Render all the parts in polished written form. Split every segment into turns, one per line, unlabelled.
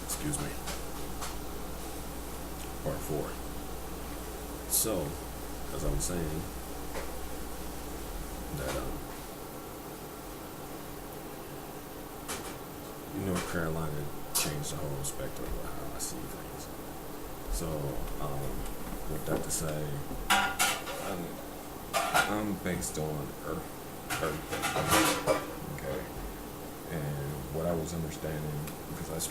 Excuse me. Part 4. So, as I was saying, that North Carolina changed the whole spectrum of how I see things. So, with that to say, I'm based on Earth, okay? And what I was understanding, because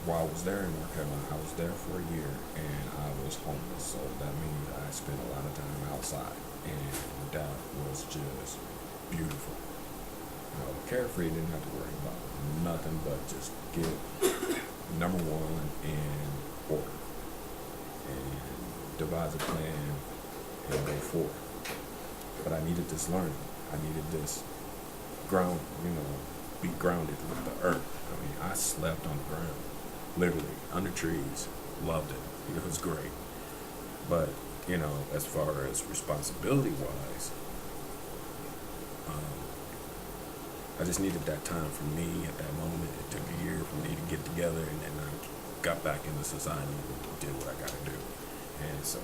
while I was there in North Carolina, I was there for a year, and I was homeless, so that means I spent a lot of time outside, and that was just beautiful. Carefree, didn't have to worry about nothing but just get number one in order, and devise a plan, and go forward. But I needed this learning. I needed this be grounded with the earth. I mean, I slept on the ground, literally, under trees. Loved it. It was great. But, as far as responsibility-wise, I just needed that time for me at that moment. It took a year for me to get together, and then I got back into society and did what I got to do. And so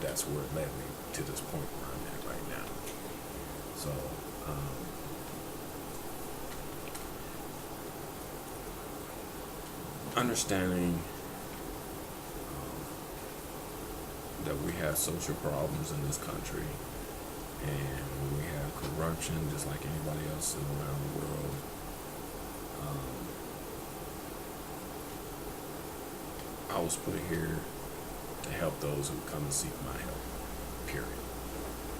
that's where it led me to this point where I'm at right now. So, understanding that we have social problems in this country, and we have corruption just like anybody else around the world. I was put here to help those who come and seek my help, period.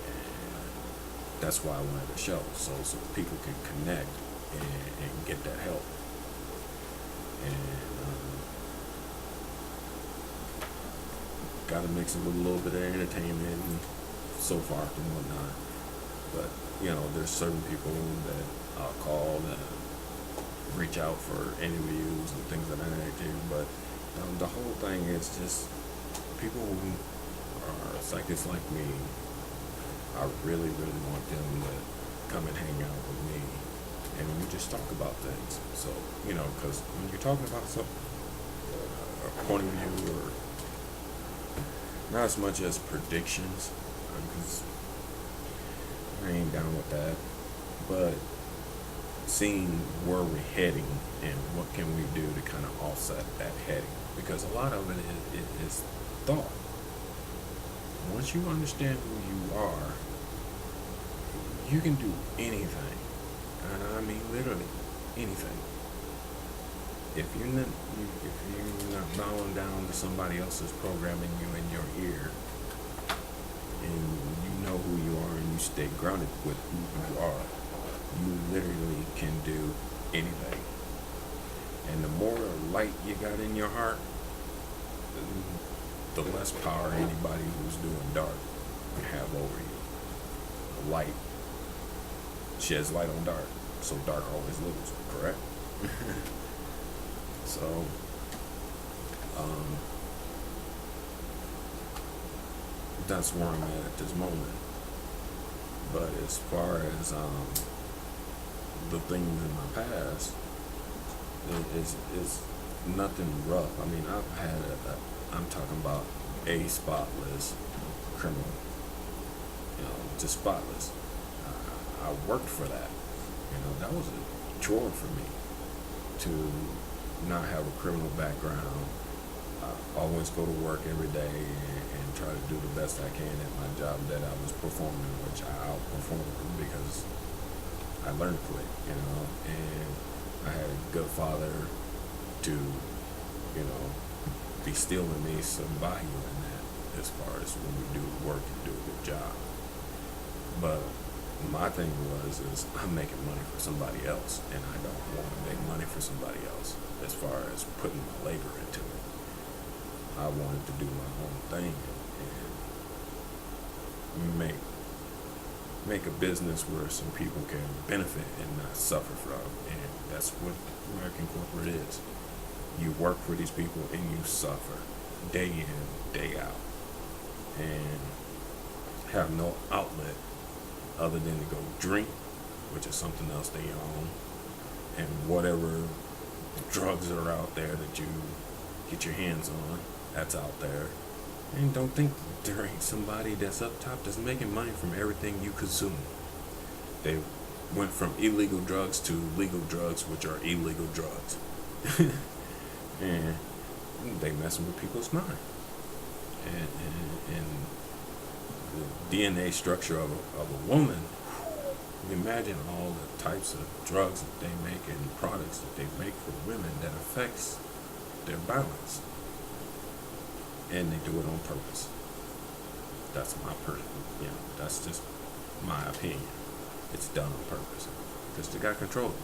And that's why I wanted to show, so people can connect and get that help. And gotta mix it with a little bit of entertainment and so forth and whatnot. But, there's certain people that I'll call and reach out for interviews and things of that nature. But the whole thing is just people who are psychics like me. I really, really want them to come and hang out with me, and we just talk about things. So, because when you're talking about something, a point of view, or not as much as predictions, because I ain't down with that, but seeing where we're heading and what can we do to kind of offset that heading, because a lot of it is thought. Once you understand who you are, you can do anything, and I mean literally anything. If you're not bowing down to somebody else's programming you in your ear, and you know who you are, and you stay grounded with who you are, you literally can do anything. And the more light you got in your heart, the less power anybody who's doing dark can have over you. Light sheds light on dark, so dark always loses, correct? So, that's where I'm at this moment. But as far as the things in my past, it's nothing rough. I mean, I've had I'm talking about a spotless criminal, just spotless. I worked for that. That was a chore for me to not have a criminal background. Always go to work every day and try to do the best I can at my job that I was performing, which I outperformed because I learned quick, and I had a good father to, be stealing me some value in that as far as when we do work and do a good job. But my thing is I'm making money for somebody else, and I don't want to make money for somebody else as far as putting my labor into it. I wanted to do my own thing and make a business where some people can benefit and not suffer from, and that's what American corporate is. You work for these people and you suffer day in, day out, and have no outlet other than to go drink, which is something else they own, and whatever drugs that are out there that you get your hands on, that's out there. And don't think there ain't somebody that's up top that's making money from everything you consume. They went from illegal drugs to legal drugs, which are illegal drugs. And they messing with people's mind. And the DNA structure of a woman, imagine all the types of drugs that they make and products that they make for women that affects their balance. And they do it on purpose. That's my that's just my opinion. It's done on purpose. Because they got control of you.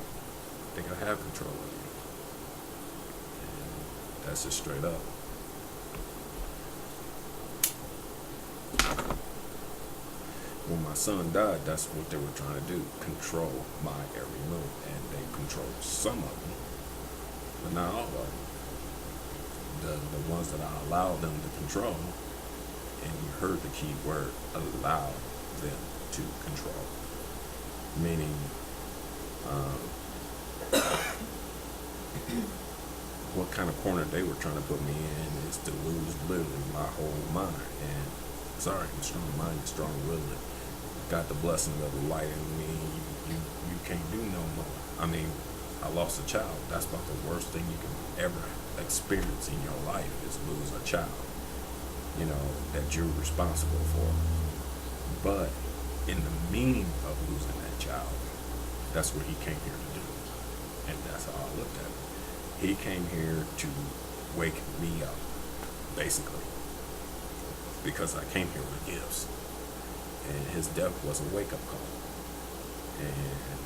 They gotta have control of you. And that's just straight up. When my son died, that's what they were trying to do. Control my every move. And they controlled some of them, but not all of them. The ones that I allowed them to control, and you heard the key word, allow them to control. Meaning, what kind of corner they were trying to put me in is to lose literally my whole mind. And sorry, I'm strong-minded, strong-willed. Got the blessing of the light in me. You can't do no more. I mean, I lost a child. That's about the worst thing you can ever experience in your life is lose a child, that you're responsible for. But in the meaning of losing that child, that's what he came here to do. And that's how I looked at it. He came here to wake me up, basically, because I came here with gifts. And his death was a wake-up call. And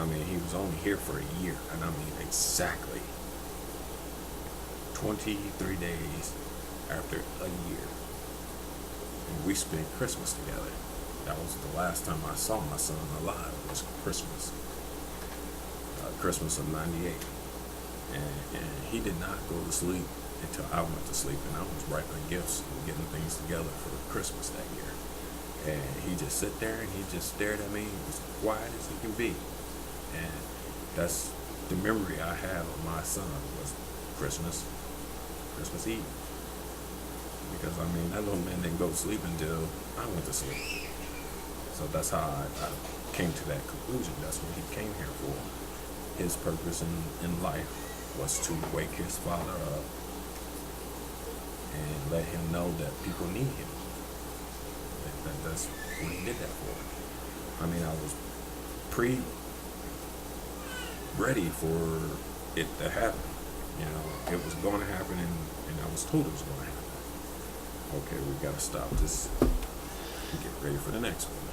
I mean, he was only here for a year, and I mean exactly 23 days after a year. And we spent Christmas together. That was the last time I saw my son alive, was Christmas. Christmas of '98. And he did not go to sleep until I went to sleep, and I was writing gifts and getting things together for Christmas that year. And he just sit there and he just stared at me. He was quiet as he can be. And that's the memory I have of my son was Christmas Eve. Because I mean, that little man didn't go to sleep until I went to sleep. So that's how I came to that conclusion. That's what he came here for. His purpose in life was to wake his father up and let him know that people need him. That's what he did that for. I mean, I was ready for it to happen. It was going to happen, and I was told it was going to happen. Okay, we got to stop this and get ready for the next one.